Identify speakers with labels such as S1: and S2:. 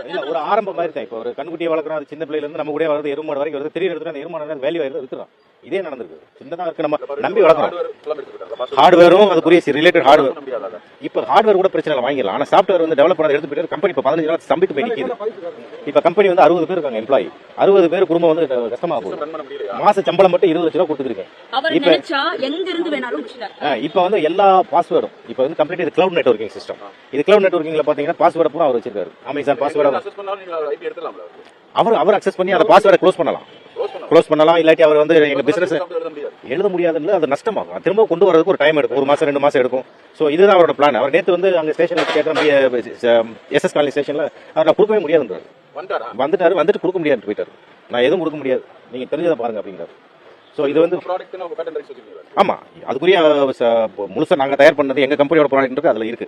S1: இல்ல ஒரு ஆரம்பம் மாதிரி தான். இப்போ ஒரு கண்குட்டியை வளர்க்குறோம், அது சின்ன பிள்ளைல இருந்து நம்ம கூட வளர்ந்து எருமாடு வரைக்கும் வருது, திடீர்னு எடுத்து அந்த எருமாடு வேல்யூ ஆயிடுது, வித்துறோம். இதே நடந்திருக்கு. சின்னதா இருக்கு, நம்ம நம்பி வளர்க்குறோம். ஹார்ட்வேரும் அது குறிய ரிலேட்டட் ஹார்ட்வேர். இப்போ ஹார்ட்வேர் கூட பிரச்சனை இல்லை, வாங்கிடலாம். ஆனால் சாஃப்ட்வேர் வந்து டெவலப் பண்ணி எடுத்து போயிட்டு கம்பெனி இப்போ 15 நாள் ஸ்தம்பித்து போய் நிற்கிது. இப்போ கம்பெனி வந்து 60 பேர் இருக்காங்க எம்ப்ளாயி, 60 பேர் குடும்பம் வந்து கஷ்டமாக போகுது. மாச சம்பளம் மட்டும் 20 லட்சம் ரூபா கொடுத்துருக்கேன். இப்போ வந்து எல்லா பாஸ்வேர்டும் இப்போ வந்து கம்ப்ளீட் இது கிளவுட் நெட்வொர்க்கிங் சிஸ்டம். இது கிளவுட் நெட்வொர்க்கிங்ல பாத்தீங்கன்னா பாஸ்வேர்டை பூரா அவர் வச்சிருக்காரு. அமேசான் பாஸ்வேர்டு அவர் அக்சஸ் பண்ணி அந்த பாஸ்வேர்டை க்ளோஸ் பண்ணலாம். இல்லாட்டி அவர் வந்து எங்க பிசினஸ் எழுத முடியாதுன்னு அது நஷ்டமாகும். திரும்ப கொண்டு வரதுக்கு ஒரு டைம் எடுக்கும், 1 மாசம் 2 மாசம் எடுக்கும். ஸோ இதுதான் அவரோட பிளான். அவர் நேற்று வந்து அங்கே ஸ்டேஷனில் கேட்குற எஸ்எஸ் காலனி ஸ்டேஷனில் அவர் நான் கொடுக்கவே முடியாதுன்றார். வந்துட்டு கொடுக்க முடியாது போயிட்டார். நான் எதுவும் கொடுக்க முடியாது, நீங்க தெரிஞ்சதை பாருங்க அப்படிங்கிறார். ஸோ இது வந்து ஆமா, அதுக்குரிய முழுசா நாங்கள் தயார் பண்ணது எங்க கம்பெனியோட ப்ராடக்ட் இருக்கு, அதில் இருக்கு.